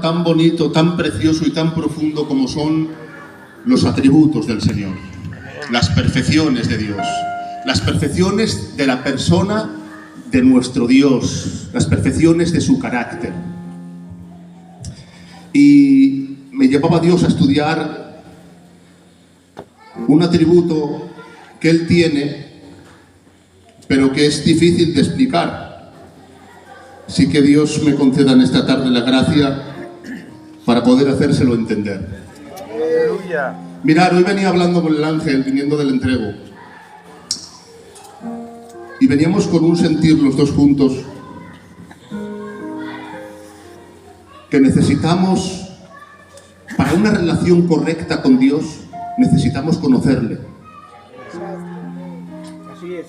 Tan bonito, tan precioso y tan profundo como son los atributos del Señor, las perfecciones de Dios, las perfecciones de la persona de nuestro Dios, las perfecciones de su carácter. Y me llevaba Dios a estudiar un atributo que Él tiene, pero que es difícil de explicar. Así que Dios me conceda en esta tarde la gracia para poder hacérselo entender. Aleluya. Mirad, hoy venía hablando con el ángel, viniendo del entrego. Y veníamos con un sentir los dos juntos, que necesitamos, para una relación correcta con Dios, necesitamos conocerle. Así es.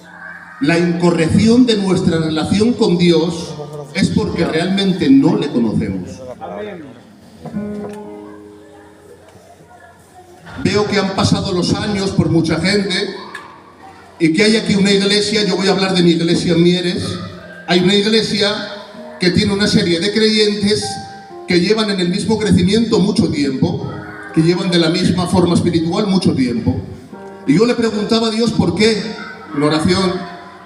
La incorrección de nuestra relación con Dios es porque realmente no le conocemos. Amén. Veo que han pasado los años por mucha gente y que hay aquí una iglesia, yo voy a hablar de mi iglesia en Mieres, hay una iglesia que tiene una serie de creyentes que llevan en el mismo crecimiento mucho tiempo, que llevan de la misma forma espiritual mucho tiempo. Y yo le preguntaba a Dios por qué, en oración,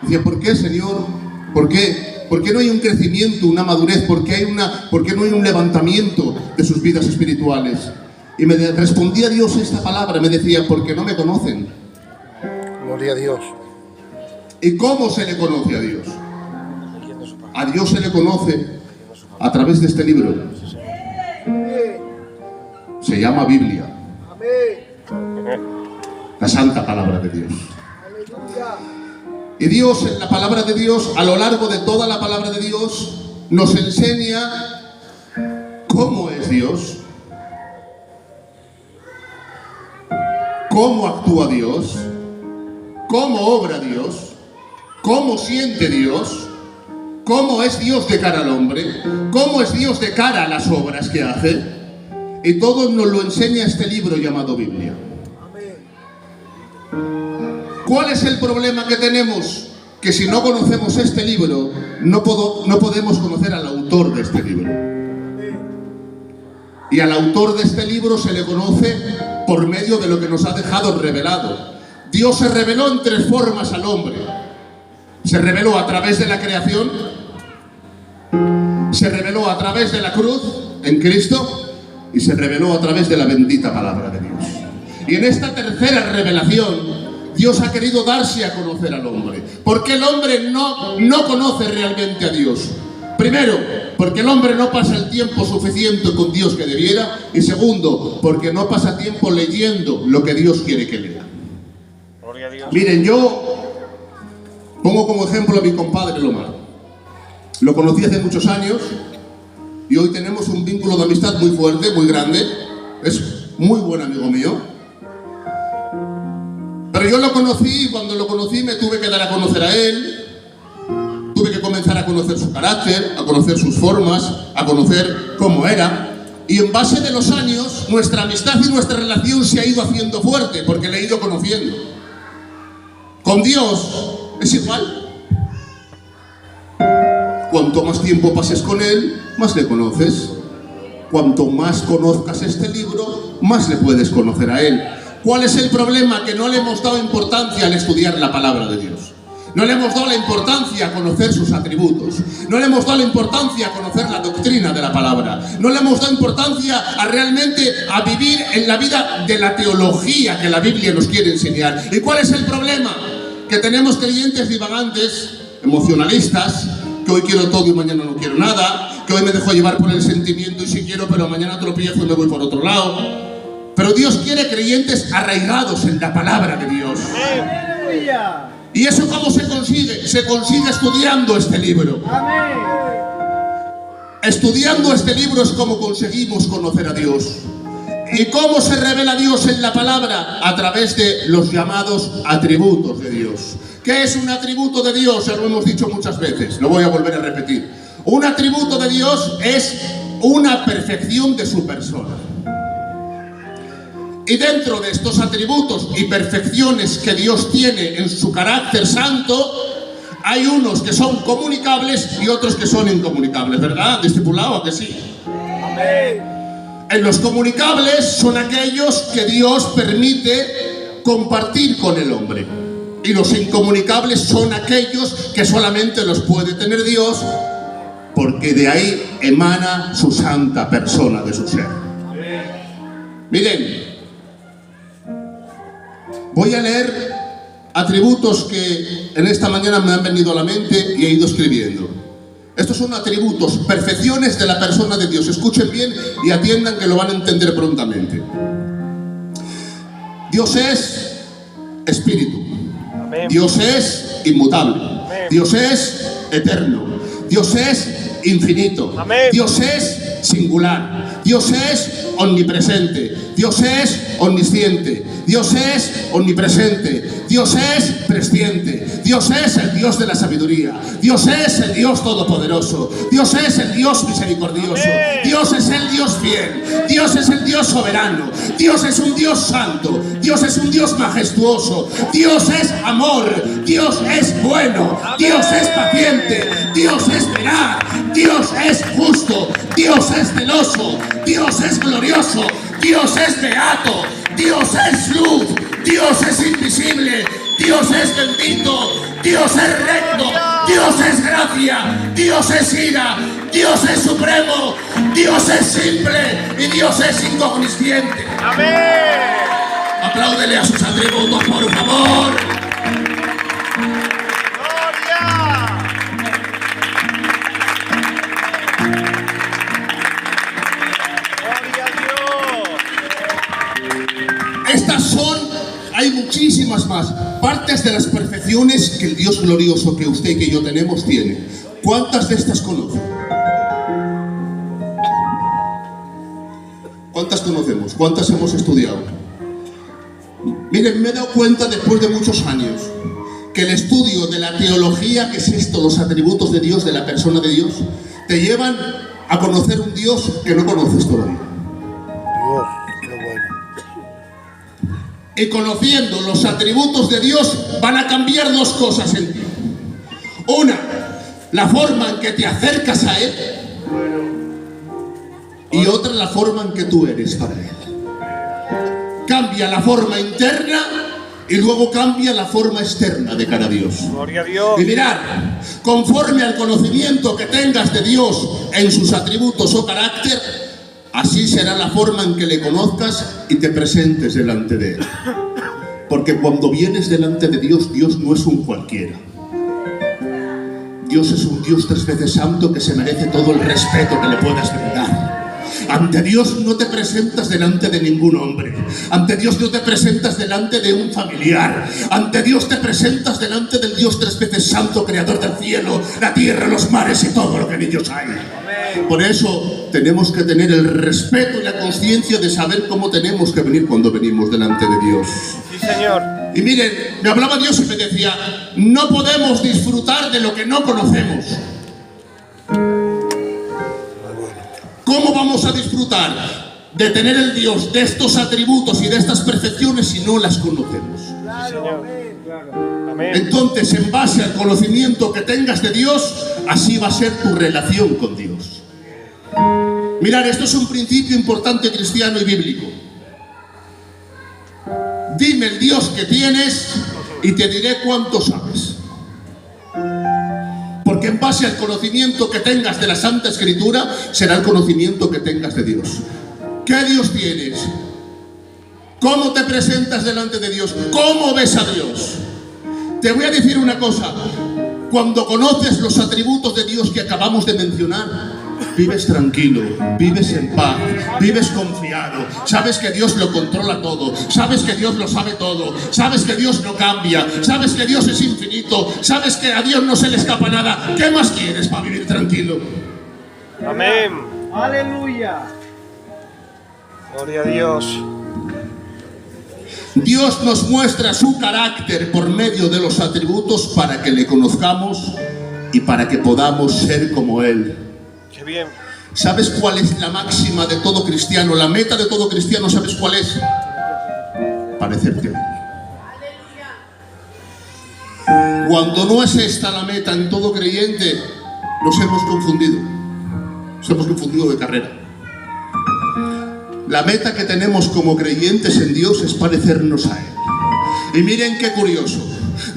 decía, ¿por qué, Señor? ¿Por qué? ¿Por qué no hay un crecimiento, una madurez? ¿Por qué no hay un levantamiento de sus vidas espirituales? Y me respondía Dios esta palabra, me decía, porque no me conocen. Gloria a Dios. ¿Y cómo se le conoce a Dios? A Dios se le conoce a través de este libro. Se llama Biblia. La santa palabra de Dios. Y Dios, en la palabra de Dios, a lo largo de toda la palabra de Dios, nos enseña cómo es Dios, cómo actúa Dios, cómo obra Dios, cómo siente Dios, cómo es Dios de cara al hombre, cómo es Dios de cara a las obras que hace. Y todo nos lo enseña este libro llamado Biblia. ¿Cuál es el problema que tenemos? Que si no conocemos este libro, no podemos conocer al autor de este libro. Y al autor de este libro se le conoce por medio de lo que nos ha dejado revelado. Dios se reveló en tres formas al hombre. Se reveló a través de la creación, se reveló a través de la cruz, en Cristo, y se reveló a través de la bendita palabra de Dios. Y en esta tercera revelación, Dios ha querido darse a conocer al hombre. ¿Por qué el hombre no conoce realmente a Dios? Primero, porque el hombre no pasa el tiempo suficiente con Dios que debiera. Y segundo, porque no pasa tiempo leyendo lo que Dios quiere que lea. Gloria a Dios. Miren, yo pongo como ejemplo a mi compadre Lomar. Lo conocí hace muchos años y hoy tenemos un vínculo de amistad muy fuerte, muy grande. Es muy buen amigo mío. Pero yo lo conocí y cuando lo conocí me tuve que dar a conocer a él. Tuve que comenzar a conocer su carácter, a conocer sus formas, a conocer cómo era. Y en base de los años, nuestra amistad y nuestra relación se ha ido haciendo fuerte porque le he ido conociendo. Con Dios es igual. Cuanto más tiempo pases con Él, más le conoces. Cuanto más conozcas este libro, más le puedes conocer a Él. ¿Cuál es el problema? Que no le hemos dado importancia al estudiar la palabra de Dios. No le hemos dado la importancia a conocer sus atributos. No le hemos dado la importancia a conocer la doctrina de la palabra. No le hemos dado importancia a realmente a vivir en la vida de la teología que la Biblia nos quiere enseñar. ¿Y cuál es el problema? Que tenemos creyentes divagantes, emocionalistas, que hoy quiero todo y mañana no quiero nada, que hoy me dejo llevar por el sentimiento y si quiero, pero mañana tropiezo y me voy por otro lado. Pero Dios quiere creyentes arraigados en la palabra de Dios. Aleluya. ¿Y eso cómo se consigue? Se consigue estudiando este libro. Amén. Estudiando este libro es como conseguimos conocer a Dios. ¿Y cómo se revela Dios en la palabra? A través de los llamados atributos de Dios. ¿Qué es un atributo de Dios? Ya lo hemos dicho muchas veces, lo voy a volver a repetir. Un atributo de Dios es una perfección de su persona. Y dentro de estos atributos y perfecciones que Dios tiene en su carácter santo, hay unos que son comunicables y otros que son incomunicables, ¿verdad? ¿Discipulado? ¿A que sí? En los comunicables son aquellos que Dios permite compartir con el hombre. Y los incomunicables son aquellos que solamente los puede tener Dios, porque de ahí emana su santa persona de su ser. Miren, voy a leer atributos que en esta mañana me han venido a la mente y he ido escribiendo. Estos son atributos, perfecciones de la persona de Dios. Escuchen bien y atiendan que lo van a entender prontamente. Dios es espíritu. Amén. Dios es inmutable. Amén. Dios es eterno. Dios es infinito. Amén. Dios es singular. Dios es omnipresente. Dios es omnisciente. Dios es omnipresente. Dios es presciente. Dios es el Dios de la sabiduría. Dios es el Dios todopoderoso. Dios es el Dios misericordioso. Amén. Dios es el Dios fiel. Dios es el Dios soberano. Dios es un Dios santo. Dios es un Dios majestuoso. Dios es amor. Dios es bueno. Amén. Dios es paciente. Dios es veraz. Dios es justo. Dios es celoso. Dios es glorioso. Dios es beato. Dios es luz. Dios es invisible. Dios es bendito. Dios es recto. Dios es gracia. Dios es ira. Dios es supremo. Dios es simple. Y Dios es incognosciente. Amén. Apláudele a sus atributos, por favor. Estas son, hay muchísimas más, partes de las perfecciones que el Dios glorioso que usted y que yo tenemos tiene. ¿Cuántas de estas conoce? ¿Cuántas conocemos? ¿Cuántas hemos estudiado? Miren, me he dado cuenta después de muchos años que el estudio de la teología, que es esto, los atributos de Dios, de la persona de Dios, te llevan a conocer un Dios que no conoces todavía. Y conociendo los atributos de Dios van a cambiar dos cosas en ti. Una, la forma en que te acercas a Él, y otra, la forma en que tú eres para Él. Cambia la forma interna y luego cambia la forma externa de cara a Dios. Gloria a Dios. Y mirad, conforme al conocimiento que tengas de Dios en sus atributos o carácter, así será la forma en que le conozcas y te presentes delante de Él. Porque cuando vienes delante de Dios, Dios no es un cualquiera. Dios es un Dios 3 veces santo que se merece todo el respeto que le puedas brindar. Ante Dios no te presentas delante de ningún hombre. Ante Dios no te presentas delante de un familiar. Ante Dios te presentas delante del Dios 3 veces santo, creador del cielo, la tierra, los mares y todo lo que en ellos hay. Por eso tenemos que tener el respeto y la conciencia de saber cómo tenemos que venir cuando venimos delante de Dios. Sí, Señor. Y miren, me hablaba Dios y me decía, no podemos disfrutar de lo que no conocemos. ¿Cómo vamos a disfrutar de tener el Dios de estos atributos y de estas perfecciones si no las conocemos? Claro, amén. Entonces, en base al conocimiento que tengas de Dios, así va a ser tu relación con Dios. Mirad, esto es un principio importante cristiano y bíblico. Dime el Dios que tienes y te diré cuánto sabes. Porque en base al conocimiento que tengas de la Santa Escritura, será el conocimiento que tengas de Dios. ¿Qué Dios tienes? ¿Cómo te presentas delante de Dios? ¿Cómo ves a Dios? Te voy a decir una cosa. Cuando conoces los atributos de Dios que acabamos de mencionar, vives tranquilo, vives en paz, vives confiado, sabes que Dios lo controla todo, sabes que Dios lo sabe todo, sabes que Dios no cambia, sabes que Dios es infinito, sabes que a Dios no se le escapa nada. ¿Qué más quieres para vivir tranquilo? Amén. Aleluya. Gloria a Dios. Dios nos muestra su carácter por medio de los atributos para que le conozcamos y para que podamos ser como Él. Qué bien. ¿Sabes cuál es la máxima de todo cristiano? La meta de todo cristiano, ¿sabes cuál es? Parecerte a Él. Cuando no es esta la meta en todo creyente, nos hemos confundido. Nos hemos confundido de carrera. La meta que tenemos como creyentes en Dios es parecernos a Él. Y miren qué curioso.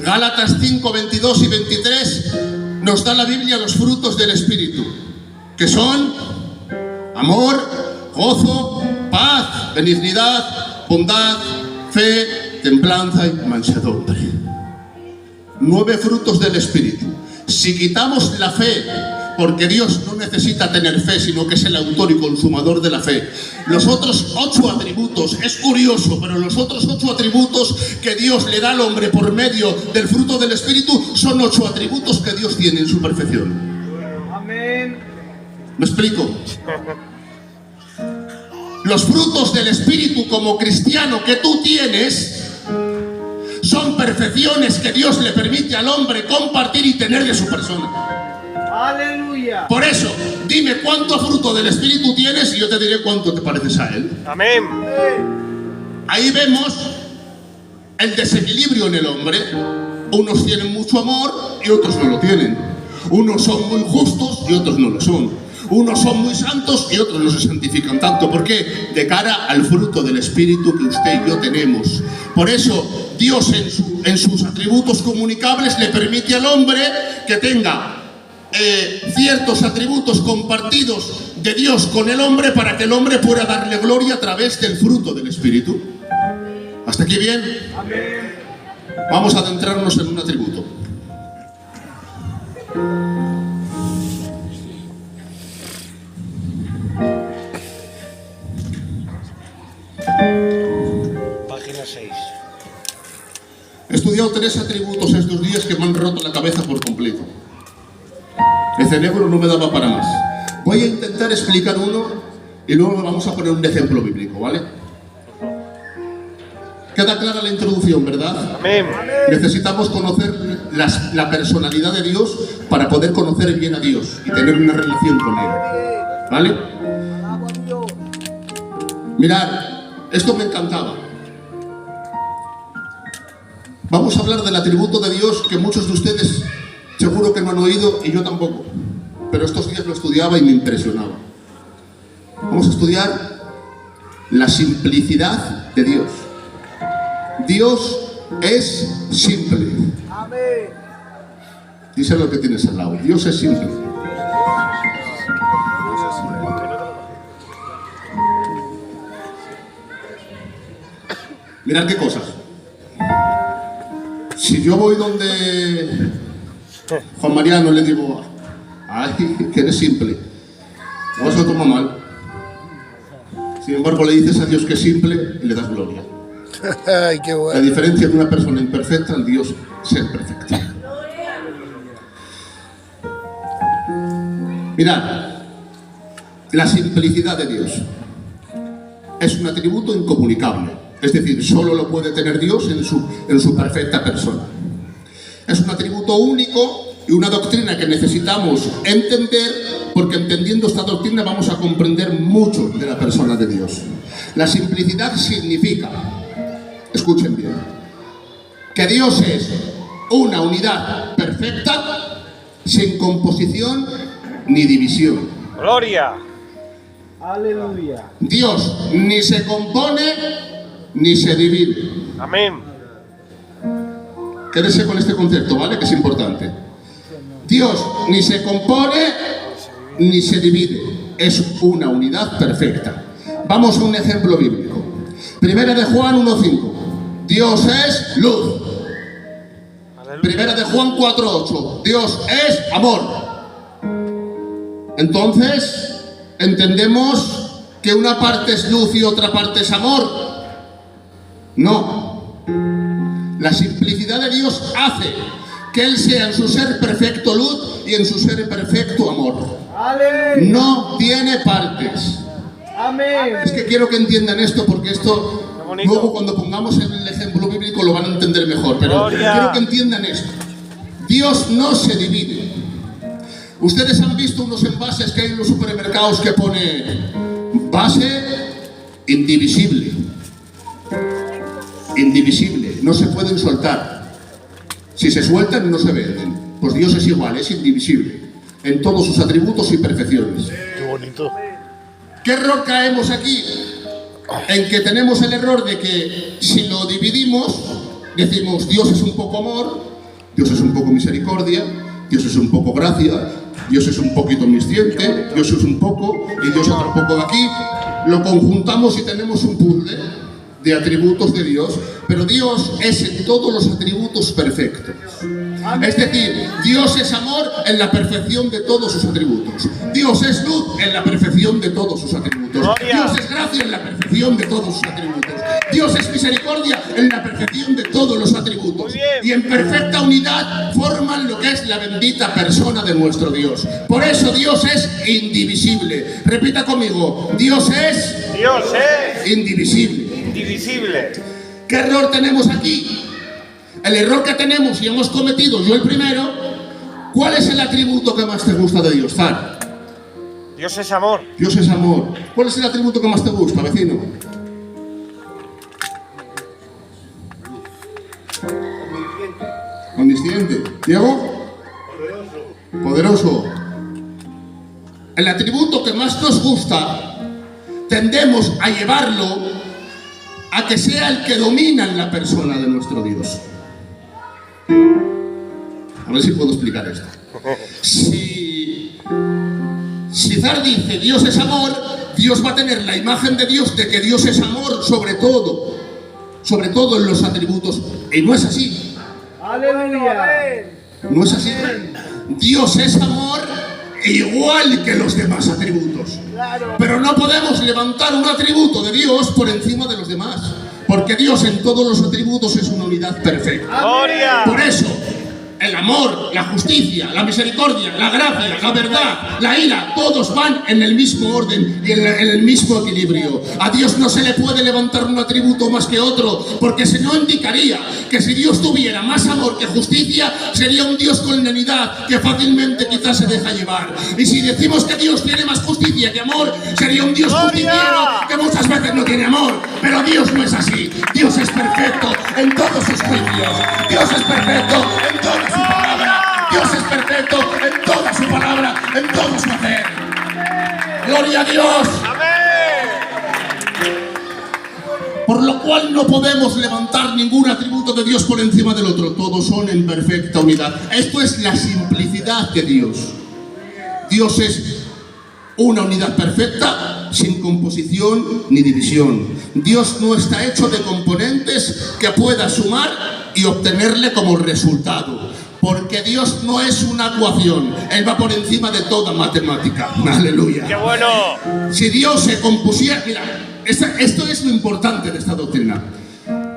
Gálatas 5, 22 y 23 nos da la Biblia los frutos del Espíritu, que son amor, gozo, paz, benignidad, bondad, fe, templanza y mansedumbre. 9 frutos del Espíritu. Si quitamos la fe, porque Dios no necesita tener fe, sino que es el autor y consumador de la fe, los otros 8 atributos, es curioso, pero los otros 8 atributos que Dios le da al hombre por medio del fruto del Espíritu son 8 atributos que Dios tiene en su perfección. Amén. ¿Me explico? Los frutos del Espíritu como cristiano que tú tienes son perfecciones que Dios le permite al hombre compartir y tener de su persona. Aleluya. Por eso, dime cuánto fruto del Espíritu tienes y yo te diré cuánto te pareces a Él. Amén. Ahí vemos el desequilibrio en el hombre. Unos tienen mucho amor y otros no lo tienen. Unos son muy justos y otros no lo son. Unos son muy santos y otros no se santifican tanto. ¿Por qué? De cara al fruto del Espíritu que usted y yo tenemos. Por eso, Dios en sus atributos comunicables le permite al hombre que tenga ciertos atributos compartidos de Dios con el hombre para que el hombre pueda darle gloria a través del fruto del Espíritu. ¿Hasta aquí bien? Amén. Vamos a adentrarnos en un atributo. Página 6. He estudiado 3 atributos estos días que me han roto la cabeza por completo. El cerebro no me daba para más. Voy a intentar explicar uno y luego vamos a poner un ejemplo bíblico, ¿vale? Queda clara la introducción, ¿verdad? Amén. Necesitamos conocer la personalidad de Dios para poder conocer bien a Dios y tener una relación con Él, ¿vale? Mirad, esto me encantaba. Vamos a hablar del atributo de Dios que muchos de ustedes seguro que no han oído y yo tampoco, pero estos días lo estudiaba y me impresionaba. Vamos a estudiar la simplicidad de Dios. Dios es simple. Amén. Dice lo que tienes al lado. Dios es simple. Mirad qué cosas. Si yo voy donde Juan Mariano le digo, ay, que eres simple, no se lo toma mal. Sin embargo, le dices a Dios que es simple y le das gloria. Ay, qué La bueno. diferencia de una persona imperfecta al Dios ser perfecto. Mirad, la simplicidad de Dios es un atributo incomunicable. Es decir, solo lo puede tener Dios en su perfecta persona. Es un atributo único y una doctrina que necesitamos entender, porque entendiendo esta doctrina vamos a comprender mucho de la persona de Dios. La simplicidad significa, escuchen bien, que Dios es una unidad perfecta, sin composición ni división. Gloria. Aleluya. Dios ni se compone ni se divide. Amén. Quédese con este concepto, ¿vale? Que es importante. Dios ni se compone ni se divide. Es una unidad perfecta. Vamos a un ejemplo bíblico. Primera de Juan 1:5. Dios es luz. Primera de Juan 4:8. Dios es amor. Entonces, ¿entendemos que una parte es luz y otra parte es amor? No. La simplicidad de Dios hace que Él sea en su ser perfecto luz y en su ser perfecto amor. Aleluya. No tiene partes. Amén. Es que quiero que entiendan esto porque esto Qué bonito. luego cuando pongamos el ejemplo bíblico lo van a entender mejor. Pero Gloria. quiero que entiendan esto. Dios no se divide. Ustedes han visto unos envases que hay en los supermercados que pone base indivisible. Indivisible, no se pueden soltar. Si se sueltan no se venden. Pues Dios es igual, es indivisible en todos sus atributos y perfecciones. Qué bonito. ¿Qué error caemos aquí? en que tenemos el error de que si lo dividimos, decimos Dios es un poco amor, Dios es un poco misericordia, Dios es un poco gracia, Dios es un poquito omnisciente, Dios es un poco y Dios otro poco de aquí. Lo conjuntamos y tenemos un puzzle de atributos de Dios, pero Dios es en todos los atributos perfectos. Es decir, Dios es amor en la perfección de todos sus atributos. Dios es luz en la perfección de todos sus atributos. Dios es gracia en la perfección de todos sus atributos. Dios es misericordia en la perfección de todos los atributos. Y en perfecta unidad forman lo que es la bendita persona de nuestro Dios. Por eso Dios es indivisible. Repita conmigo, Dios es indivisible. Indivisible. ¿Qué error tenemos aquí? El error que tenemos y hemos cometido, yo el primero, ¿cuál es el atributo que más te gusta de Dios, Zar? Dios es amor. Dios es amor. ¿Cuál es el atributo que más te gusta, vecino? Omnisciente. ¿Diego? Poderoso. El atributo que más nos gusta, tendemos a llevarlo a que sea el que domina en la persona de nuestro Dios. A ver si puedo explicar esto. Si Zar dice Dios es amor, Dios va a tener la imagen de Dios de que Dios es amor sobre todo en los atributos. Y no es así. Aleluya. No es así. Dios es amor igual que los demás atributos. Pero no podemos levantar un atributo de Dios por encima de los demás, porque Dios en todos los atributos es una unidad perfecta. ¡Gloria! Por eso, el amor, la justicia, la misericordia, la gracia, la verdad, la ira, todos van en el mismo orden y en el mismo equilibrio. A Dios no se le puede levantar un atributo más que otro, porque si no indicaría que si Dios tuviera más amor que justicia, sería un Dios con lenidad que fácilmente quizás se deja llevar. Y si decimos que Dios tiene más justicia que amor, sería un Dios justiciero que muchas veces no tiene amor. Pero Dios no es así. Dios es perfecto en todos sus juicios. Dios es perfecto en toda su palabra. Dios es perfecto en toda su palabra, en todo su hacer. ¡Gloria a Dios! Por lo cual no podemos levantar ningún atributo de Dios por encima del otro. Todos son en perfecta unidad. Esto es la simplicidad de Dios. Dios es una unidad perfecta, sin composición ni división. Dios no está hecho de componentes que pueda sumar y obtenerle como resultado. Porque Dios no es una ecuación. Él va por encima de toda matemática. Aleluya. ¡Qué bueno! Si Dios se compusiera... Mira, esto es lo importante de esta doctrina.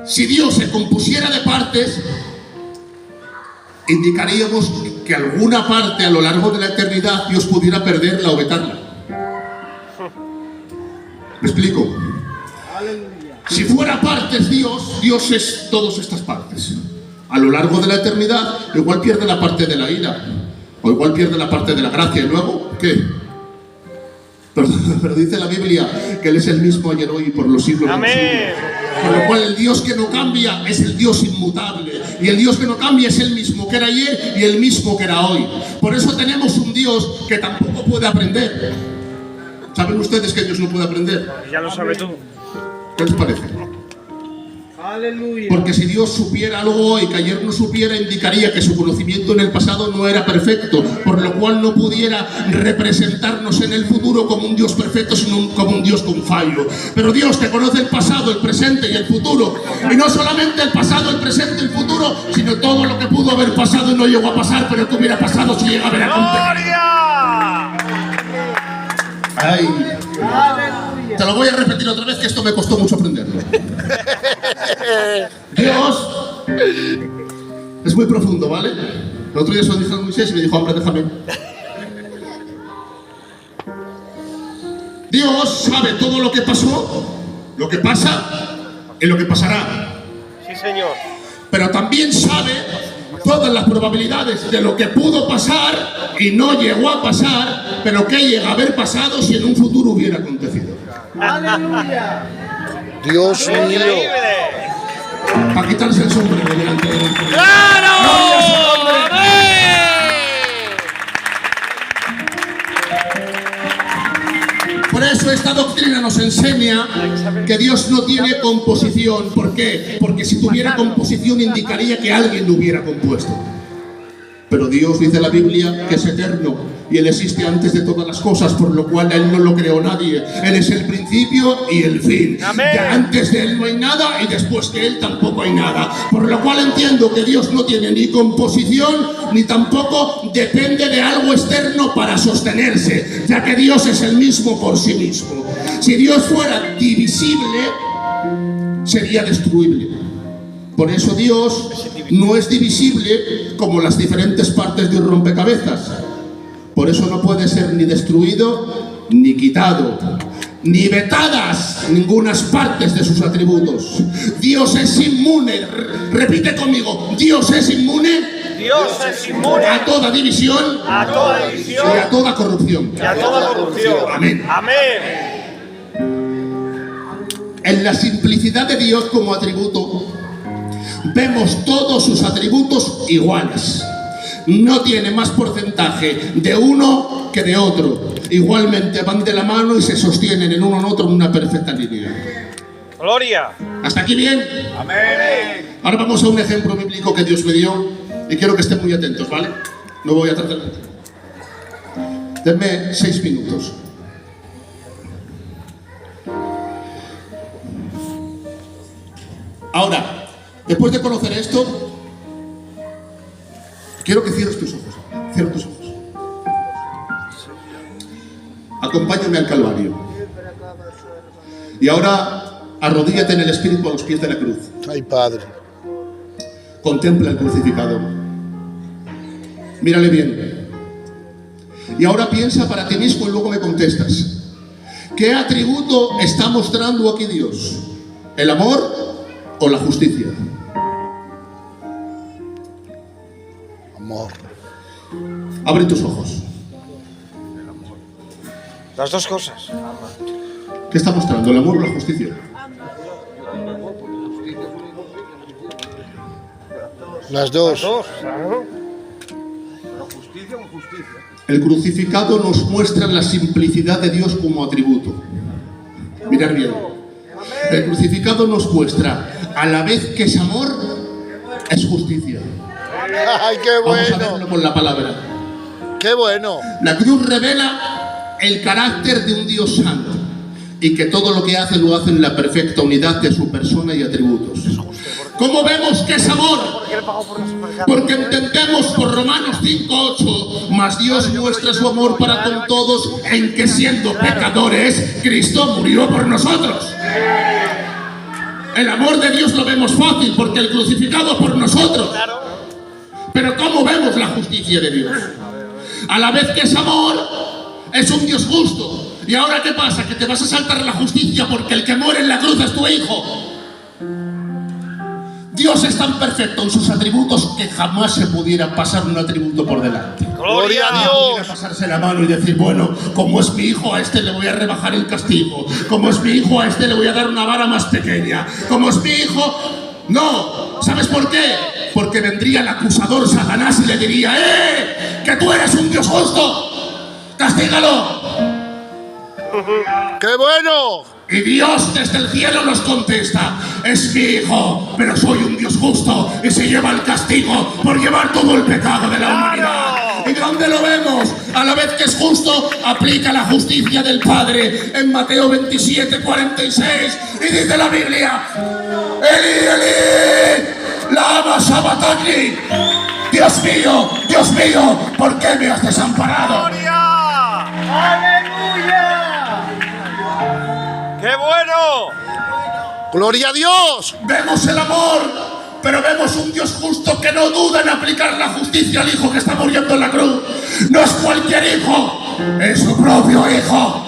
Si Dios se compusiera de partes, indicaríamos que alguna parte a lo largo de la eternidad Dios pudiera perderla o vetarla. ¿Me explico? Si fuera partes Dios, Dios es todas estas partes. A lo largo de la eternidad, igual pierde la parte de la ira, o igual pierde la parte de la gracia, y luego, ¿qué? Pero dice la Biblia que Él es el mismo ayer, hoy y por los siglos de los siglos. Con lo cual el Dios que no cambia es el Dios inmutable. Y el Dios que no cambia es el mismo que era ayer y el mismo que era hoy. Por eso tenemos un Dios que tampoco puede aprender. ¿Saben ustedes que Dios no puede aprender? Ya lo sabes tú. ¿Qué les parece? Aleluya. Porque si Dios supiera algo hoy que ayer no supiera, indicaría que su conocimiento en el pasado no era perfecto, por lo cual no pudiera representarnos en el futuro como un Dios perfecto, sino como un Dios con fallo. Pero Dios que conoce el pasado, el presente y el futuro, y no solamente el pasado, el presente y el futuro, sino todo lo que pudo haber pasado y no llegó a pasar, pero que hubiera pasado si llega a haber acontecido. Ay. Aleluya. Te lo voy a repetir otra vez, que esto me costó mucho aprenderlo. Dios es muy profundo, ¿vale? El otro día se lo dije a Moisés y me dijo, hombre, déjame. Dios sabe todo lo que pasó, lo que pasa y lo que pasará. Sí, señor. Pero también sabe todas las probabilidades de lo que pudo pasar y no llegó a pasar, pero que llega a haber pasado si en un futuro hubiera acontecido. Aleluya. Dios mío. Increíble. Para quitarse el sombrero delante de Dios. ¡Claro! Por eso eso esta doctrina nos enseña que Dios no tiene composición. ¿Por qué? Porque si tuviera composición indicaría que alguien lo hubiera compuesto. Pero Dios, dice la Biblia, que es eterno y Él existe antes de todas las cosas, por lo cual a Él no lo creó nadie. Él es el principio y el fin. Amén. Ya antes de Él no hay nada y después de Él tampoco hay nada. Por lo cual entiendo que Dios no tiene ni composición ni tampoco depende de algo externo para sostenerse, ya que Dios es el mismo por sí mismo. Si Dios fuera divisible, sería destruible. Por eso Dios no es divisible como las diferentes partes de un rompecabezas. Por eso no puede ser ni destruido ni quitado, ni vetadas ningunas partes de sus atributos. Dios es inmune. Repite conmigo: Dios es inmune. Dios es inmune A toda división a toda división y a toda corrupción. y a toda corrupción. Amén. Amén. En la simplicidad de Dios como atributo, vemos todos sus atributos iguales. No tiene más porcentaje de uno que de otro. Igualmente van de la mano y se sostienen en uno en otro en una perfecta línea. Gloria. ¿Hasta aquí bien? Amén. Ahora vamos a un ejemplo bíblico que Dios me dio y quiero que estén muy atentos, ¿vale? No voy a tratar de... Denme 6 minutos. Ahora, después de conocer esto, quiero que cierres tus ojos. Cierra tus ojos. Acompáñame al Calvario. Y ahora, arrodíllate en el Espíritu a los pies de la cruz. Ay, Padre. Contempla el crucificado. Mírale bien. Y ahora piensa para ti mismo y luego me contestas. ¿Qué atributo está mostrando aquí Dios? ¿El amor o la justicia? Amor. Abre tus ojos. Las dos cosas. ¿Qué está mostrando? ¿El amor o la justicia? Las dos. Dos. Claro. El crucificado nos muestra la simplicidad de Dios como atributo. Mirad bien. El crucificado nos muestra, a la vez que es amor, es justicia. Ay, qué Vamos a bueno. verlo con la palabra. Qué bueno. La cruz revela el carácter de un Dios santo y que todo lo que hace lo hace en la perfecta unidad de su persona y atributos. ¿Cómo vemos que es amor? Porque entendemos por Romanos 5:8, mas Dios muestra su amor para con todos en que siendo pecadores, Cristo murió por nosotros. El amor de Dios lo vemos fácil porque el crucificado por nosotros. Pero ¿cómo vemos la justicia de Dios? A la vez que es amor, es un Dios justo. ¿Y ahora qué pasa? Que te vas a saltar la justicia porque el que muere en la cruz es tu hijo. Dios es tan perfecto en sus atributos que jamás se pudiera pasar un atributo por delante. Gloria a Pudiera Dios. pasarse la mano y decir, bueno, como es mi hijo, a este le voy a rebajar el castigo. Como es mi hijo, a este le voy a dar una vara más pequeña. Como es mi hijo... No, ¿sabes por qué? Porque vendría el acusador Satanás y le diría, que tú eres un Dios justo, castígalo. ¡Qué bueno! Y Dios desde el cielo nos contesta, es mi hijo, pero soy un Dios justo y se lleva el castigo por llevar todo el pecado de la humanidad. ¿Y dónde lo vemos? A la vez que es justo, aplica la justicia del Padre en Mateo 27:46 y dice la Biblia, Eli, Eli, lama sabachthani. Dios mío, ¿por qué me has desamparado? ¡Gloria! ¡Aleluya! ¡Qué bueno! ¡Gloria a Dios! Vemos el amor, pero vemos un Dios justo que no duda en aplicar la justicia al hijo que está muriendo en la cruz. No es cualquier hijo, es su propio hijo.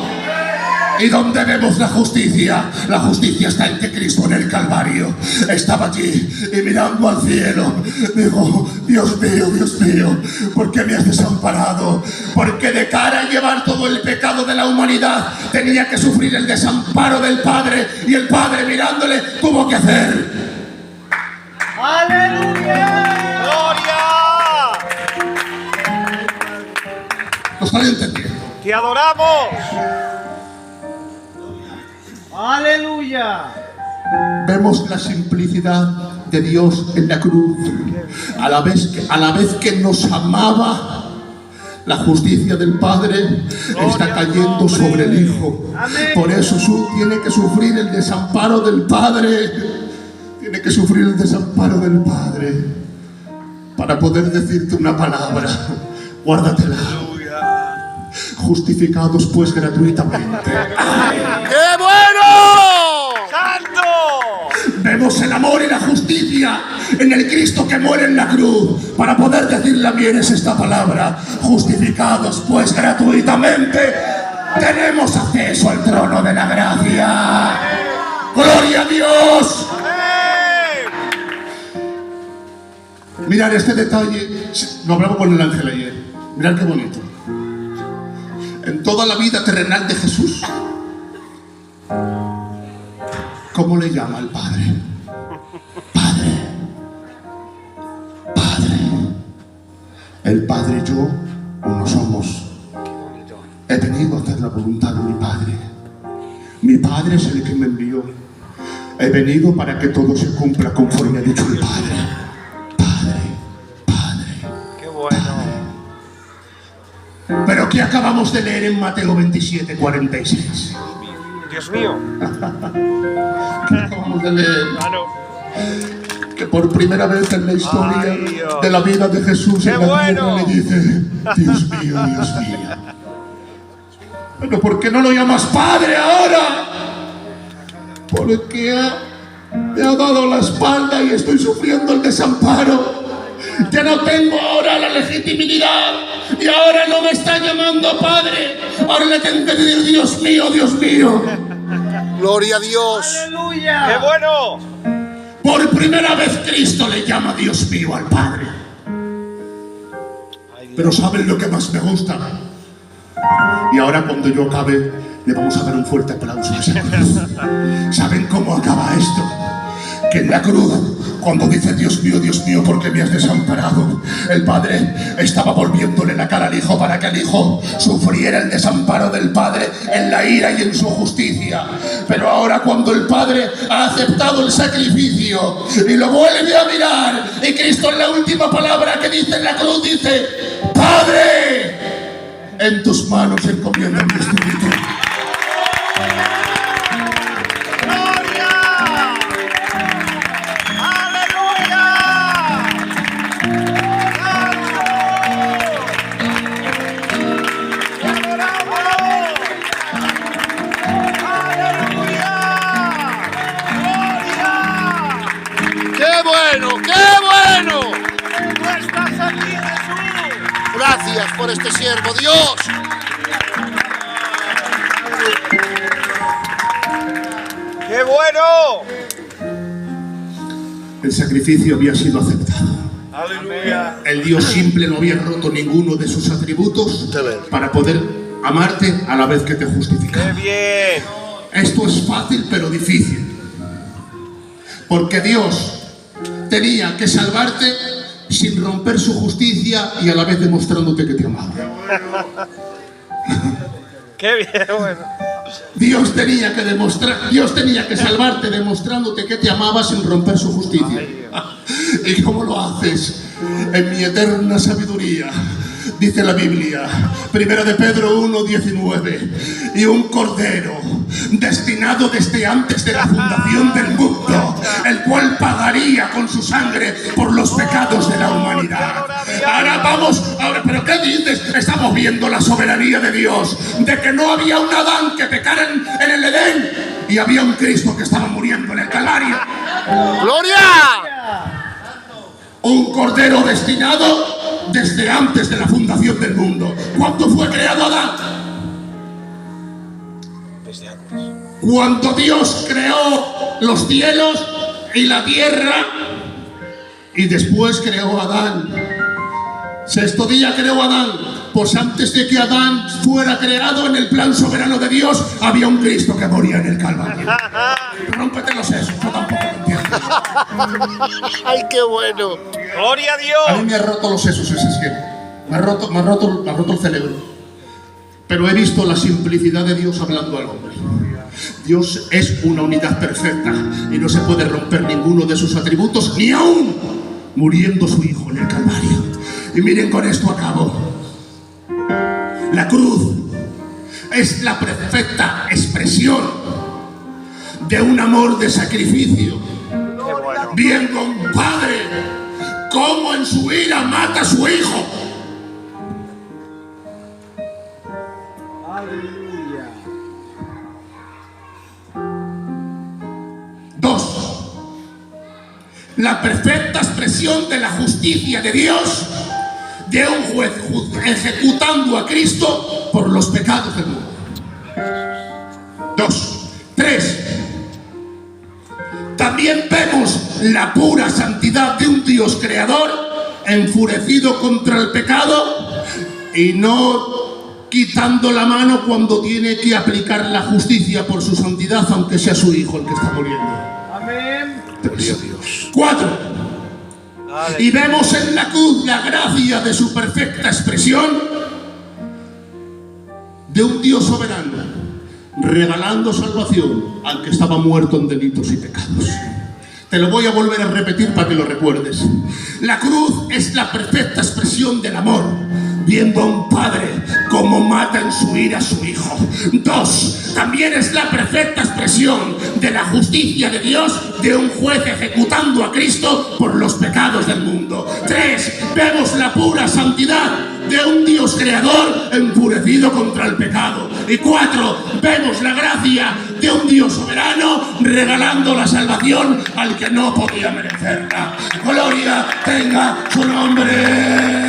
¿Y dónde vemos la justicia? La justicia está en que Cristo en el Calvario estaba allí y mirando al cielo dijo, Dios mío, ¿por qué me has desamparado? Porque de cara a llevar todo el pecado de la humanidad tenía que sufrir el desamparo del Padre y el Padre mirándole tuvo que hacer. ¡Aleluya! ¡Gloria! ¿Lo están entendiendo? ¡Te adoramos! Aleluya. Vemos la simplicidad de Dios en la cruz. A la vez que nos amaba, la justicia del Padre está cayendo sobre el Hijo. Por eso tiene que sufrir el desamparo del Padre. Tiene que sufrir el desamparo del Padre para poder decirte una palabra. Guárdatela. Justificados pues gratuitamente. ¡Qué bueno! ¡Santo! Vemos el amor y la justicia en el Cristo que muere en la cruz para poder decirle bien es esta palabra. Justificados pues gratuitamente tenemos acceso al trono de la gracia. ¡Gloria a Dios! Mirad este detalle, lo hablamos con el ángel ayer. Mirad qué bonito. En toda la vida terrenal de Jesús, ¿cómo le llama al Padre? Padre. Padre. El Padre y yo uno somos. He venido a hacer la voluntad de mi Padre. Mi Padre es el que me envió. He venido para que todo se cumpla conforme ha dicho el Padre. ¡Qué bueno! Pero ¿qué acabamos de leer en Mateo 27, 46? Dios mío. ¿Qué acabamos de leer? Que por primera vez en la historia Ay, Dios. de la vida de Jesús ¡Qué en la tierra bueno! le dice: Dios mío, Dios mío. Pero ¿por qué no lo llamas Padre ahora? Porque me ha dado la espalda y estoy sufriendo el desamparo. Ya no tengo ahora la legitimidad y ahora no me está llamando Padre. Ahora le tengo que decir Dios mío, Dios mío. ¡Gloria a Dios! Aleluya. ¡Qué bueno! Por primera vez Cristo le llama Dios mío al Padre. Pero ¿saben lo que más me gusta? Y ahora cuando yo acabe le vamos a dar un fuerte aplauso a esa cruz. ¿Saben cómo acaba esto? Que en la cruz, cuando dice Dios mío, ¿por qué me has desamparado? El Padre estaba volviéndole la cara al Hijo para que el Hijo sufriera el desamparo del Padre en la ira y en su justicia. Pero ahora cuando el Padre ha aceptado el sacrificio y lo vuelve a mirar, y Cristo en la última palabra que dice en la cruz dice: Padre, en tus manos encomiendo mi espíritu. ¡Gloria! ¡Aleluya! ¡Santo! ¡Te adoramos! ¡Aleluya! ¡Gloria! ¡Qué bueno! ¡Qué bueno! ¡Tú estás aquí, Jesús! Gracias por este siervo, Dios. ¡Qué bueno! El sacrificio había sido aceptado. ¡Aleluya! El Dios simple no había roto ninguno de sus atributos para poder amarte a la vez que te ¡Qué justificaba. bien! Esto es fácil pero difícil. Porque Dios tenía que salvarte sin romper su justicia y a la vez demostrándote que te amaba. ¡Qué bien! Bueno. Dios tenía que salvarte demostrándote que te amaba sin romper su justicia. ¿Y cómo lo haces? En mi eterna sabiduría. Dice la Biblia, 1 de Pedro 1:19, y un cordero destinado desde antes de la fundación del mundo, el cual pagaría con su sangre por los pecados de la humanidad. Ahora vamos, ¿pero qué dices? Estamos viendo la soberanía de Dios, de que no había un Adán que pecara en el Edén y había un Cristo que estaba muriendo en el Calvario. ¡Gloria! Un cordero destinado desde antes de la fundación del mundo. ¿Cuándo fue creado Adán? Desde antes. Cuando Dios creó los cielos y la tierra y después creó a Adán. Sexto día creó a Adán. Pues antes de que Adán fuera creado, en el plan soberano de Dios había un Cristo que moría en el Calvario. Rómpete los sesos, yo tampoco lo entiendo. ¡Ay, qué bueno! ¡Gloria a A mí Dios! me ha roto los sesos ese cielo. Me ha roto el cerebro. Pero he visto la simplicidad de Dios hablando al hombre. Dios es una unidad perfecta y no se puede romper ninguno de sus atributos, ni aún muriendo su Hijo en el Calvario. Y miren, con esto acabo. La cruz es la perfecta expresión de un amor de sacrificio. Qué bueno. Viendo a un padre cómo en su ira mata a su hijo. Aleluya. 2. La perfecta expresión de la justicia de Dios, de un juez ejecutando a Cristo por los pecados del mundo. 2. 3. También vemos la pura santidad de un Dios creador enfurecido contra el pecado y no quitando la mano cuando tiene que aplicar la justicia por su santidad, aunque sea su hijo el que está muriendo. Amén. 4. Y vemos en la cruz la gracia de su perfecta expresión de un Dios soberano regalando salvación al que estaba muerto en delitos y pecados. Te lo voy a volver a repetir para que lo recuerdes. La cruz es la perfecta expresión del amor, viendo a un padre como mata en su ira a su hijo. 2. También es la perfecta expresión de la justicia de Dios, de un juez ejecutando a Cristo por los pecados del mundo. 3. Vemos la pura santidad de un Dios creador enfurecido contra el pecado. Y 4. Vemos la gracia de un Dios soberano regalando la salvación al que no podía merecerla. Gloria tenga su nombre.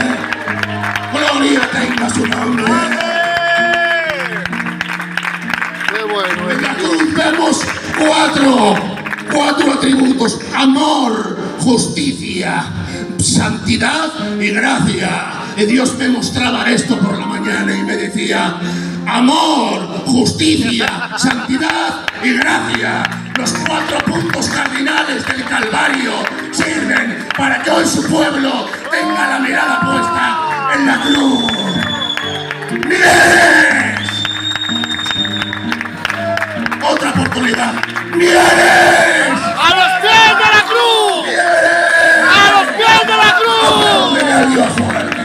Gloria tenga su nombre. Qué bueno En la es cruz vemos cuatro atributos: amor, justicia, santidad y gracia. Y Dios me mostraba esto por la mañana y me decía: amor, justicia, santidad y gracia. Los 4 puntos cardinales del Calvario sirven para que hoy su pueblo tenga la mirada puesta en la cruz. ¡Mieres! Otra oportunidad. ¡Mieres! ¡A los pies de la cruz! ¡A los pies de la cruz! ¡Apláudele a Dios fuerte!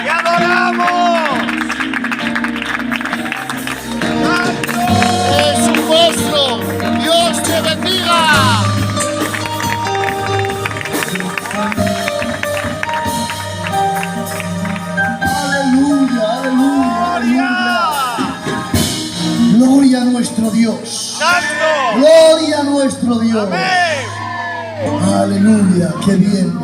¡Y adoramos! ¡Es un monstruo! ¡Dios te bendiga! Aleluya, aleluya, aleluya. Gloria a nuestro Dios. ¡Santo! Gloria a nuestro Dios. ¡Amén! Aleluya, qué bien.